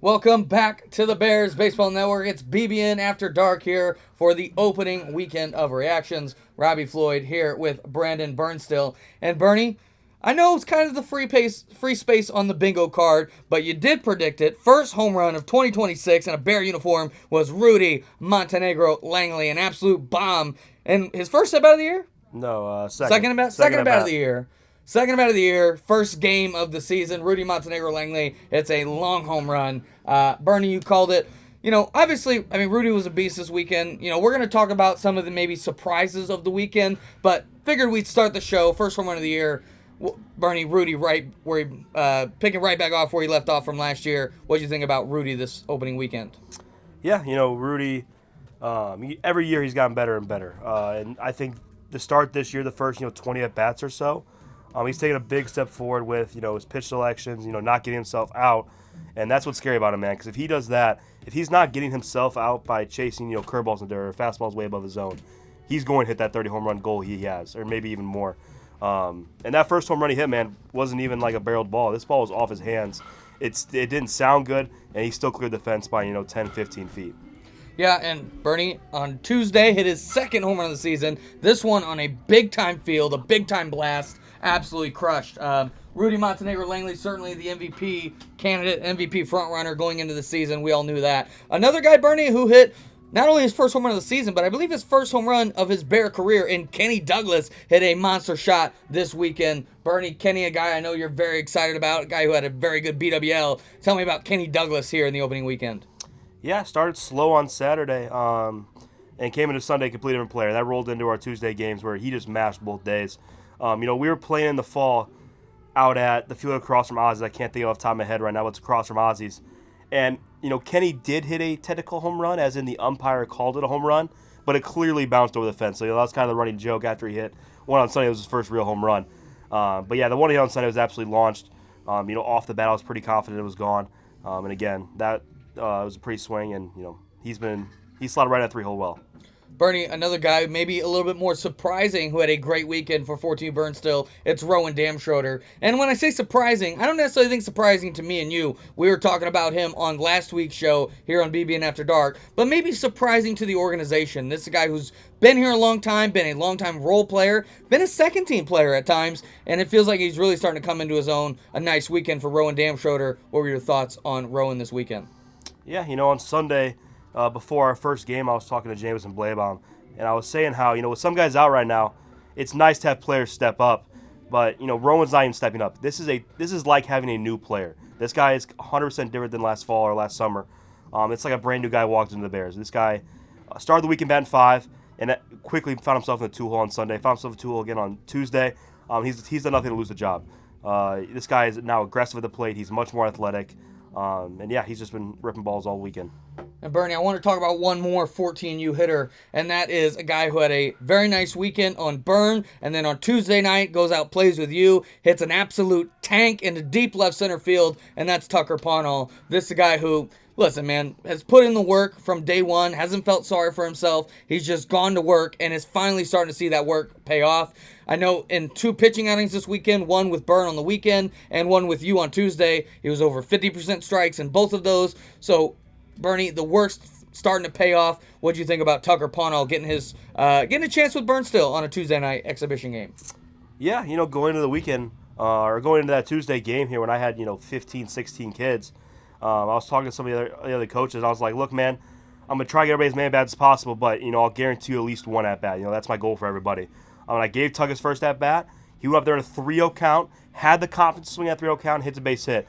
Welcome back to the Bears Baseball Network. It's BBN After Dark here for the opening weekend of reactions. Robbie Floyd here with Brandon Burnstill. And Bernie, I know it's kind of the free space on the bingo card, but you did predict it. First home run of 2026 in a Bear uniform was Rudy Montenegro Langley, an absolute bomb. And his first at-bat of the year? No, Second at-bat of the year. Second at-bat of the year, first game of the season, Rudy Montenegro Langley. It's a long home run. Bernie, you called it. Obviously, Rudy was a beast this weekend. We're going to talk about some of the maybe surprises of the weekend, but figured we'd start the show. First home run of the year. Bernie, Rudy, right where he, picking right back off where he left off from last year. What do you think about Rudy this opening weekend? Yeah, Rudy, every year he's gotten better and better. And I think to start this year, the first, 20 at-bats or so, he's taken a big step forward with, his pitch selections, not getting himself out. And that's what's scary about him, man, because if he does that, if he's not getting himself out by chasing, curveballs in there or fastballs way above his zone, he's going to hit that 30 home run goal he has, or maybe even more. And that first home run he hit, man, wasn't even like a barreled ball. This ball was off his hands. It didn't sound good, and he still cleared the fence by, 10, 15 feet. Yeah, and Bernie, on Tuesday, hit his second home run of the season. This one on a big-time field, a big-time blast. Absolutely crushed. Rudy Montenegro Langley, certainly the MVP candidate, MVP frontrunner going into the season. We all knew that. Another guy, Bernie, who hit not only his first home run of the season, but I believe his first home run of his Bear career, in Kenny Douglas, hit a monster shot this weekend. Bernie, Kenny, a guy I know you're very excited about, a guy who had a very good BWL. Tell me about Kenny Douglas here in the opening weekend. Yeah, started slow on Saturday and came into Sunday a completely different player. That rolled into our Tuesday games where he just mashed both days. We were playing in the fall out at the field across from Ozzy's. I can't think off the top of my head right now, but it's across from Ozzy's. And, Kenny did hit a technical home run, as in the umpire called it a home run, but it clearly bounced over the fence. So, that was kind of the running joke after he hit one on Sunday. It was his first real home run. But, yeah, the one he hit on Sunday was absolutely launched. Off the bat, I was pretty confident it was gone. And, again, that was a pretty swing, and, he's slotted right at 3-hole well. Bernie, another guy maybe a little bit more surprising who had a great weekend for 14 Burnstill, it's Rowan Damschroeder. And when I say surprising, I don't necessarily think surprising to me and you. We were talking about him on last week's show here on BBN After Dark, but maybe surprising to the organization. This is a guy who's been here a long time, been a long-time role player, been a second-team player at times, and it feels like he's really starting to come into his own. A nice weekend for Rowan Damschroeder. What were your thoughts on Rowan this weekend? Yeah, on Sunday, before our first game, I was talking to Jameson Blaybaum, and I was saying how, with some guys out right now, it's nice to have players step up, but, Rowan's not even stepping up. This is like having a new player. This guy is 100% different than last fall or last summer. It's like a brand new guy walked into the Bears. This guy started the weekend batting 5, and quickly found himself in the 2-hole on Sunday, found himself in the 2-hole again on Tuesday. He's done nothing to lose the job. This guy is now aggressive at the plate. He's much more athletic. And yeah, he's just been ripping balls all weekend. And Bernie, I want to talk about one more 14U hitter, and that is a guy who had a very nice weekend on Burn, and then on Tuesday night goes out, plays with you, hits an absolute tank into deep left center field, and that's Tucker Parnall. This is a guy who, listen, man, has put in the work from day one, hasn't felt sorry for himself. He's just gone to work and is finally starting to see that work pay off. I know in 2 pitching outings this weekend, one with Burn on the weekend and one with you on Tuesday, he was over 50% strikes in both of those. So, Bernie, the work's starting to pay off. What do you think about Tucker Parnall getting a chance with Burnstill on a Tuesday night exhibition game? Yeah, going into the weekend, or going into that Tuesday game here when I had, 15, 16 kids, I was talking to some of the other coaches. I was like, look, man, I'm going to try to get everybody as many at-bats as possible, but, I'll guarantee you at least one at-bat. That's my goal for everybody. When I gave Tug his first at-bat, he went up there in a 3-0 count, had the confidence to swing at 3-0 count, hits a base hit.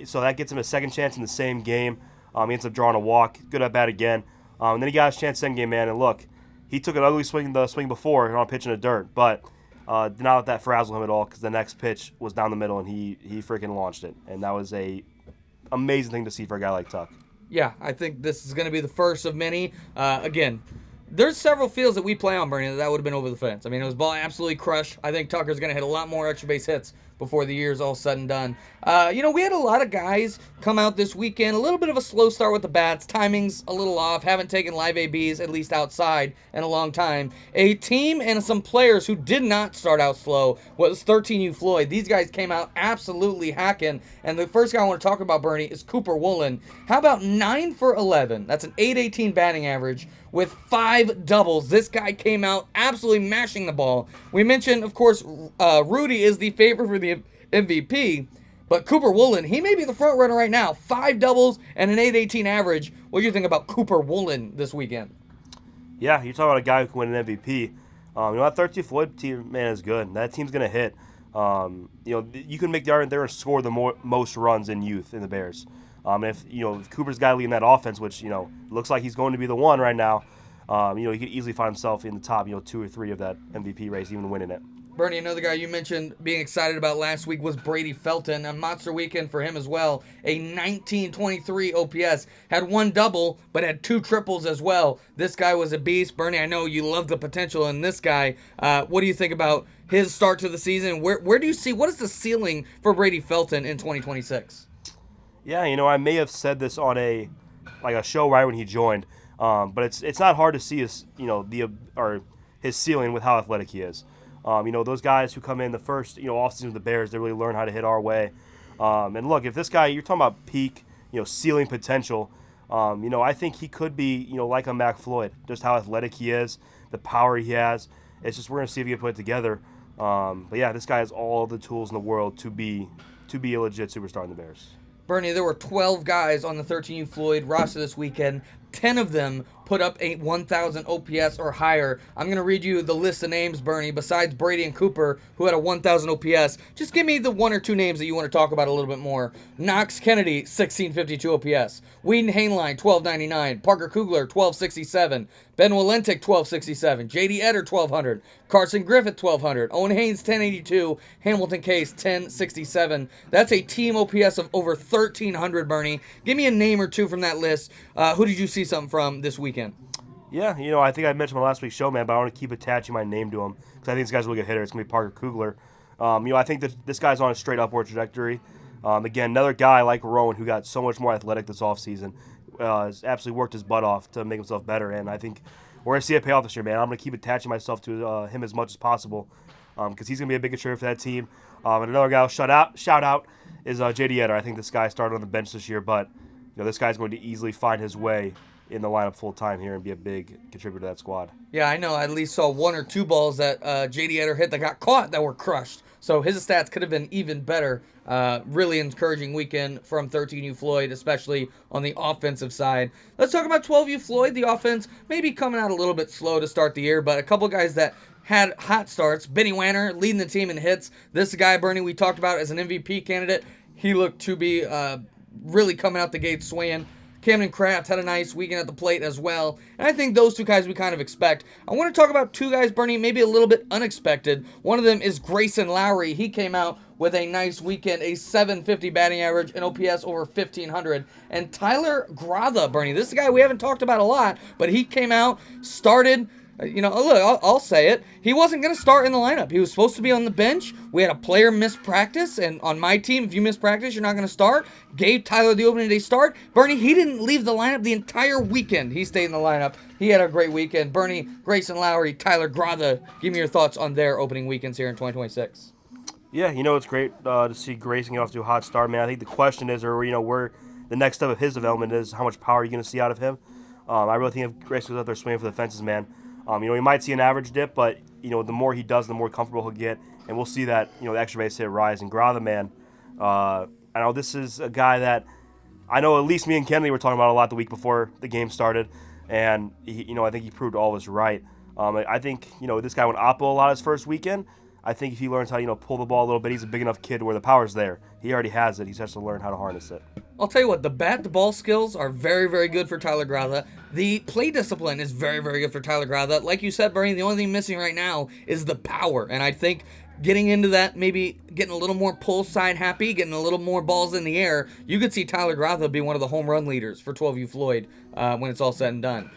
So that gets him a second chance in the same game. He ends up drawing a walk, good at-bat again. And then he got his chance second game, man, and look, he took an ugly swing the swing before on a pitch in the dirt, but did not let that frazzle him at all, because the next pitch was down the middle, and he freaking launched it. And that was a amazing thing to see for a guy like Tuck. Yeah, I think this is going to be the first of many. Again, there's several fields that we play on, Bernie, that would have been over the fence. It was ball absolutely crushed. I think Tucker's going to hit a lot more extra base hits before the year's all said and done. We had a lot of guys come out this weekend. A little bit of a slow start with the bats. Timing's a little off. Haven't taken live ABs, at least outside, in a long time. A team and some players who did not start out slow was 13U Floyd. These guys came out absolutely hacking. And the first guy I want to talk about, Bernie, is Cooper Woolen. How about 9 for 11? That's an .818 batting average with 5 doubles. This guy came out absolutely mashing the ball. We mentioned, of course, Rudy is the favorite for the MVP, but Cooper Woolen, he may be the front runner right now. 5 doubles and an .818 average. What do you think about Cooper Woolen this weekend? Yeah, you're talking about a guy who can win an MVP. That 13 Floyd team, man, is good. That team's going to hit. You can make the argument they're going to score the most runs in youth in the Bears. If Cooper's got to lead in that offense, which, looks like he's going to be the one right now, he could easily find himself in the top, 2 or 3 of that MVP race, even winning it. Bernie, another guy you mentioned being excited about last week was Brady Felton. A monster weekend for him as well. A 1923 OPS. Had 1 double, but had 2 triples as well. This guy was a beast. Bernie, I know you love the potential in this guy. What do you think about his start to the season? Where do you see, what is the ceiling for Brady Felton in 2026? Yeah, I may have said this on a show right when he joined, but it's not hard to see his his ceiling with how athletic he is. Those guys who come in the first offseason with the Bears, they really learn how to hit our way. And look, if this guy, you're talking about peak ceiling potential, I think he could be like a Mac Floyd, just how athletic he is, the power he has. It's just we're gonna see if he can put it together. But yeah, this guy has all the tools in the world to be a legit superstar in the Bears. Bernie, there were 12 guys on the 13U Floyd roster this weekend. 10 of them put up a 1,000 OPS or higher. I'm going to read you the list of names, Bernie, besides Brady and Cooper, who had a 1,000 OPS. Just give me the 1 or 2 names that you want to talk about a little bit more. Knox Kennedy, 1,652 OPS. Whedon Hainline, 1,299. Parker Kugler, 1,267. Ben Walentic, 1,267. J.D. Etter, 1,200. Carson Griffith, 1,200. Owen Haynes, 1,082. Hamilton Case, 1,067. That's a team OPS of over 1,300, Bernie. Give me a name or 2 from that list. Who did you see something from this weekend? Yeah, I think I mentioned my last week's show, man, but I want to keep attaching my name to him because I think this guy's a really good hitter. It's going to be Parker Kugler. I think that this guy's on a straight upward trajectory. Again, another guy like Rowan who got so much more athletic this offseason. Has absolutely worked his butt off to make himself better, and I think we're going to see it pay off this year, man. I'm going to keep attaching myself to him as much as possible because he's going to be a big contributor for that team. And another guy I'll shout out is J.D. Etter. I think this guy started on the bench this year, but this guy's going to easily find his way in the lineup full time here and be a big contributor to that squad. Yeah, I know. I at least saw 1 or 2 balls that J.D. Etter hit that got caught that were crushed. So his stats could have been even better. Really encouraging weekend from 13U Floyd, especially on the offensive side. Let's talk about 12U Floyd. The offense maybe coming out a little bit slow to start the year, but a couple guys that had hot starts. Benny Wanner leading the team in hits. This guy, Bernie, we talked about as an MVP candidate. He looked to be really coming out the gate swinging. Camden Kraft had a nice weekend at the plate as well. And I think those 2 guys we kind of expect. I want to talk about 2 guys, Bernie, maybe a little bit unexpected. One of them is Grayson Lowry. He came out with a nice weekend, a 750 batting average, an OPS over 1,500. And Tyler Gratha, Bernie, this is a guy we haven't talked about a lot, but he came out, started. Look, I'll say it. He wasn't going to start in the lineup. He was supposed to be on the bench. We had a player miss practice, and on my team, if you miss practice, you're not going to start. Gave Tyler the opening day start. Bernie, he didn't leave the lineup the entire weekend. He stayed in the lineup. He had a great weekend. Bernie, Grayson Lowry, Tyler Gratha, give me your thoughts on their opening weekends here in 2026. Yeah, it's great to see Grayson get off to a hot start, man. I think the question is, where the next step of his development is, how much power are you going to see out of him? I really think if Grayson goes out there swinging for the fences, man, he might see an average dip, but, the more he does, the more comfortable he'll get. And we'll see that, the extra base hit rise. And Gratha, man, I know this is a guy that I know at least me and Kennedy were talking about a lot the week before the game started. And, I think he proved all of us right. I think, this guy went oppo a lot his first weekend. I think if he learns how to, pull the ball a little bit, he's a big enough kid where the power's there. He already has it. He just has to learn how to harness it. I'll tell you what, the bat-to-ball skills are very, very good for Tyler Gratha. The play discipline is very, very good for Tyler Gratha. Like you said, Bernie, the only thing missing right now is the power. And I think getting into that, maybe getting a little more pull side happy, getting a little more balls in the air, you could see Tyler Gratha be one of the home run leaders for 12U Floyd when it's all said and done.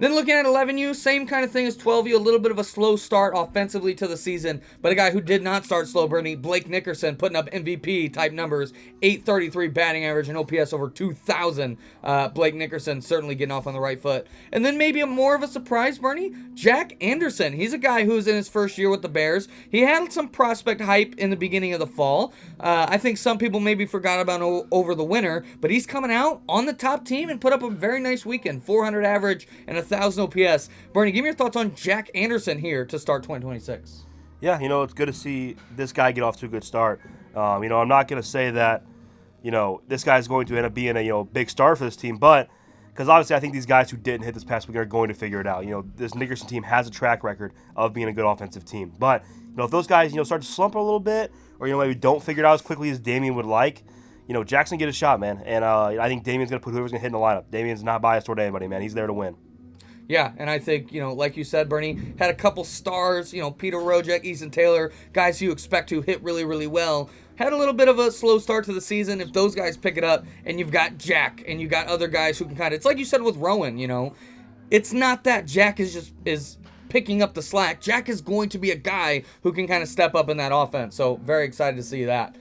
Then looking at 11U, same kind of thing as 12U, a little bit of a slow start offensively to the season, but a guy who did not start slow, Bernie, Blake Nickerson, putting up MVP type numbers, 833 batting average and OPS over 2,000. Blake Nickerson certainly getting off on the right foot. And then maybe a more of a surprise, Bernie, Jack Anderson. He's a guy who's in his first year with the Bears. He had some prospect hype in the beginning of the fall. I think some people maybe forgot about him over the winter, but he's coming out on the top team and put up a very nice weekend, 400 average and 1,000 OPS. Bernie, give me your thoughts on Jack Anderson here to start 2026. Yeah, it's good to see this guy get off to a good start. I'm not going to say that, this guy's going to end up being a, big star for this team, but because obviously I think these guys who didn't hit this past week are going to figure it out. This Nickerson team has a track record of being a good offensive team. But, if those guys, start to slump a little bit or, maybe don't figure it out as quickly as Damian would like, Jackson get a shot, man. And I think Damian's going to put whoever's going to hit in the lineup. Damian's not biased toward anybody, man. He's there to win. Yeah, and I think, like you said, Bernie, had a couple stars, Peter Rojek, Easton Taylor, guys you expect to hit really, really well. Had a little bit of a slow start to the season. If those guys pick it up and you've got Jack and you've got other guys who can kind of, it's like you said with Rowan, it's not that Jack is picking up the slack. Jack is going to be a guy who can kind of step up in that offense. So very excited to see that.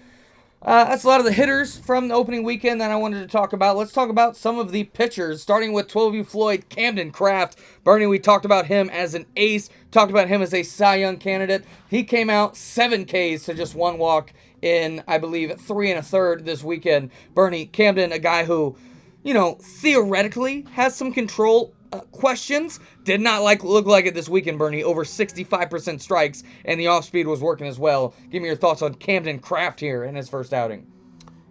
That's a lot of the hitters from the opening weekend that I wanted to talk about. Let's talk about some of the pitchers, starting with 12U Floyd, Camden Kraft. Bernie, we talked about him as an ace, talked about him as a Cy Young candidate. He came out 7 Ks to just 1 walk in, I believe, 3 1/3 this weekend. Bernie, Camden, a guy who, theoretically has some control questions. Did not look like it this weekend, Bernie. Over 65% strikes, and the off speed was working as well. Give me your thoughts on Camden Kraft here in his first outing.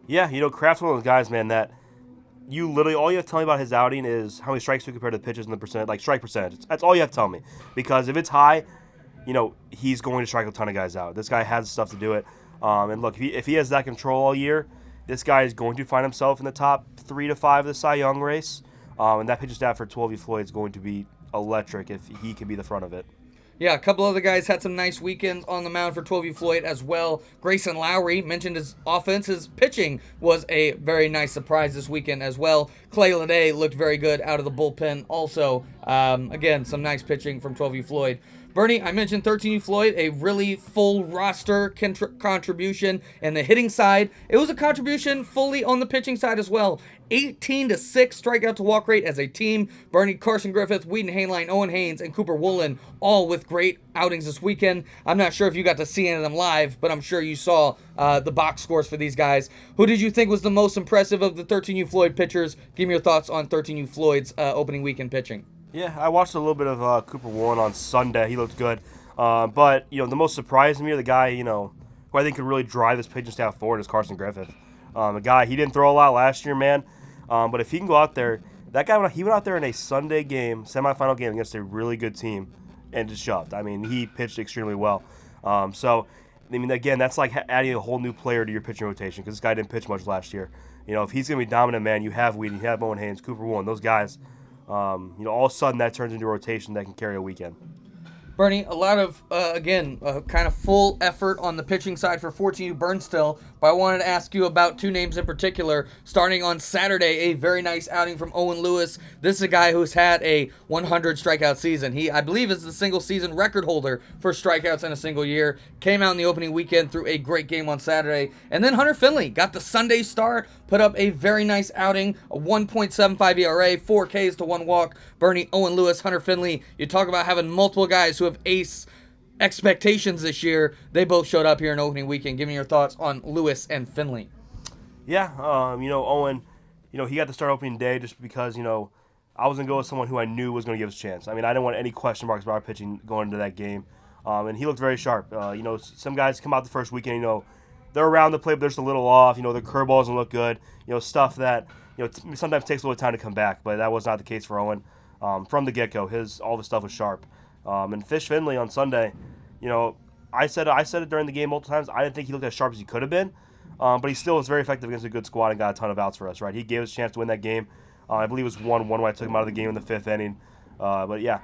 Yeah, Kraft's one of those guys, man, that you literally, all you have to tell me about his outing is how many strikes he compared to the pitches and the percent, strike percentage. That's all you have to tell me. Because if it's high, he's going to strike a ton of guys out. This guy has the stuff to do it. And look, if he has that control all year, this guy is going to find himself in the top 3 to 5 of the Cy Young race. And that pitching staff for 12U Floyd is going to be electric if he can be the front of it. Yeah, a couple other guys had some nice weekends on the mound for 12U Floyd as well. Grayson Lowry mentioned his offense. His pitching was a very nice surprise this weekend as well. Clay Lede looked very good out of the bullpen also. Again, some nice pitching from 12U Floyd. Bernie, I mentioned 13U Floyd, a really full roster contribution in the hitting side. It was a contribution fully on the pitching side as well. 18-6 strikeout to walk rate as a team. Bernie, Carson Griffith, Whedon Hainline, Owen Haynes, and Cooper Woolen, all with great outings this weekend. I'm not sure if you got to see any of them live, but I'm sure you saw the box scores for these guys. Who did you think was the most impressive of the 13U Floyd pitchers? Give me your thoughts on 13U Floyd's opening weekend pitching. Yeah, I watched a little bit of Cooper Woolen on Sunday. He looked good. But, the most surprising to me, the guy, who I think could really drive this pitching staff forward is Carson Griffith. A guy, he didn't throw a lot last year, man. But if he can go out there, that guy, he went out there in a Sunday game, semifinal game against a really good team and just shoved. I mean, he pitched extremely well. Again, that's like adding a whole new player to your pitching rotation because this guy didn't pitch much last year. If he's going to be dominant, man, you have Whedon, you have Owen Haynes, Cooper Woolen, those guys. All of a sudden that turns into a rotation that can carry a weekend. Bernie, a lot of, kind of full effort on the pitching side for 14U Burnstill, but I wanted to ask you about 2 names in particular. Starting on Saturday, a very nice outing from Owen Lewis. This is a guy who's had a 100 strikeout season. He, I believe, is the single season record holder for strikeouts in a single year. Came out in the opening weekend, threw a great game on Saturday. And then Hunter Finley got the Sunday start, put up a very nice outing, a 1.75 ERA, 4 Ks to 1 walk. Bernie, Owen Lewis, Hunter Finley. You talk about having multiple guys who have ace expectations this year. They both showed up here in opening weekend. Give me your thoughts on Lewis and Finley. Yeah, Owen, he got to start opening day just because, I was going to go with someone who I knew was going to give us a chance. I mean, I didn't want any question marks about our pitching going into that game. And he looked very sharp. Some guys come out the first weekend, they're around the plate, but they're just a little off. Their curveball doesn't look good. Stuff that, sometimes takes a little time to come back, but that was not the case for Owen. From the get-go, all the stuff was sharp. And Fish Finley on Sunday, I said it during the game multiple times. I didn't think he looked as sharp as he could have been, but he still was very effective against a good squad and got a ton of outs for us. Right, he gave us a chance to win that game. I believe it was 1-1 when I took him out of the game in the 5th inning. But yeah,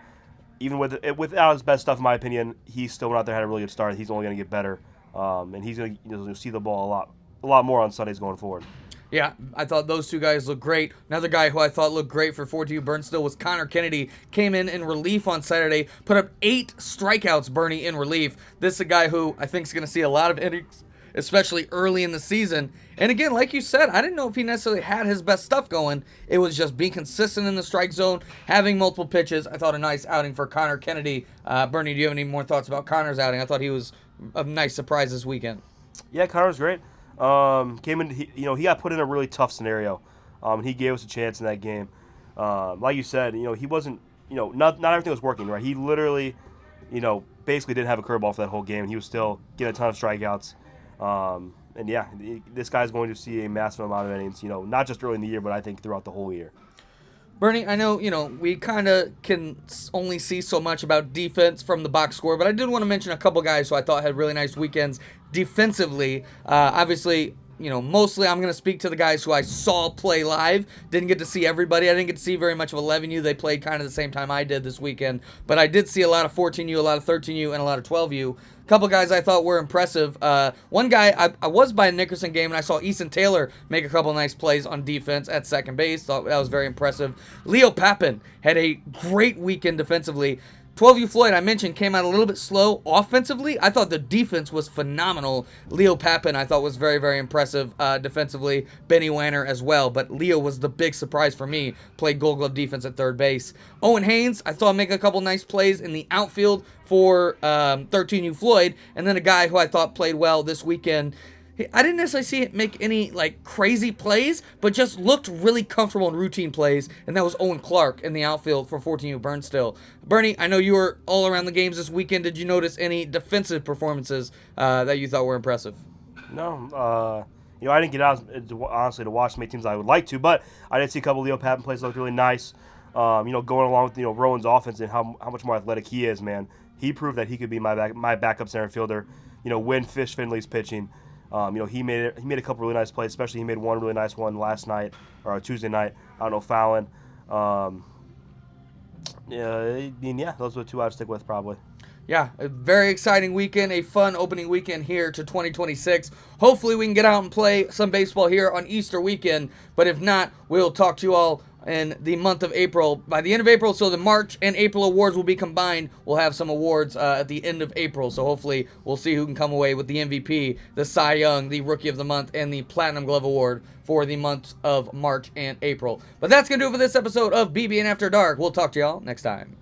even without his best stuff, in my opinion, he still went out there, had a really good start. He's only going to get better, and he's going to see the ball a lot more on Sundays going forward. Yeah, I thought those two guys looked great. Another guy who I thought looked great for 42 Burnstill was Connor Kennedy. Came in relief on Saturday, put up 8 strikeouts, Bernie, in relief. This is a guy who I think is going to see a lot of innings, especially early in the season. And again, like you said, I didn't know if he necessarily had his best stuff going. It was just being consistent in the strike zone, having multiple pitches. I thought a nice outing for Connor Kennedy. Bernie, do you have any more thoughts about Connor's outing? I thought he was a nice surprise this weekend. Yeah, Connor's great. Came in, he got put in a really tough scenario. He gave us a chance in that game. Like you said, he wasn't, not everything was working, right? He literally, basically didn't have a curveball for that whole game, and he was still getting a ton of strikeouts. And yeah, this guy's going to see a massive amount of innings, not just early in the year, but I think throughout the whole year. Bernie, I know, we kind of can only see so much about defense from the box score, but I did want to mention a couple guys who I thought had really nice weekends defensively. Obviously, mostly I'm going to speak to the guys who I saw play live. Didn't get to see everybody. I didn't get to see very much of 11U. They played kind of the same time I did this weekend. But I did see a lot of 14U, a lot of 13U, and a lot of 12U. A couple guys I thought were impressive. One guy, I was by a Nickerson game, and I saw Easton Taylor make a couple nice plays on defense at second base. Thought that was very impressive. Leo Papin had a great weekend defensively. 12U Floyd, I mentioned, came out a little bit slow offensively. I thought the defense was phenomenal. Leo Papin, I thought, was very, very impressive defensively. Benny Wanner as well, but Leo was the big surprise for me. Played Gold Glove defense at third base. Owen Haynes, I thought, make a couple nice plays in the outfield for 13U Floyd, and then a guy who I thought played well this weekend. I didn't necessarily see it make any crazy plays, but just looked really comfortable in routine plays, and that was Owen Clark in the outfield for 14U Burnstill. Bernie, I know you were all around the games this weekend. Did you notice any defensive performances that you thought were impressive? No, I didn't get out honestly to watch many teams I would like to, but I did see a couple of Leo Papin plays that looked really nice. Going along with Rowan's offense and how much more athletic he is, man. He proved that he could be my backup center fielder. When Fish Finley's pitching. He made a couple really nice plays, especially he made one really nice one last night, or Tuesday night. I don't know, fouling. Those are the two I'd stick with probably. Yeah, a very exciting weekend, a fun opening weekend here to 2026. Hopefully we can get out and play some baseball here on Easter weekend, but if not, we'll talk to you all in the month of April. By the end of April, so the March and April awards will be combined. We'll have some awards at the end of April, so hopefully we'll see who can come away with the MVP, the Cy Young, the Rookie of the Month, and the Platinum Glove Award for the months of March and April. But that's going to do it for this episode of BBN After Dark. We'll talk to y'all next time.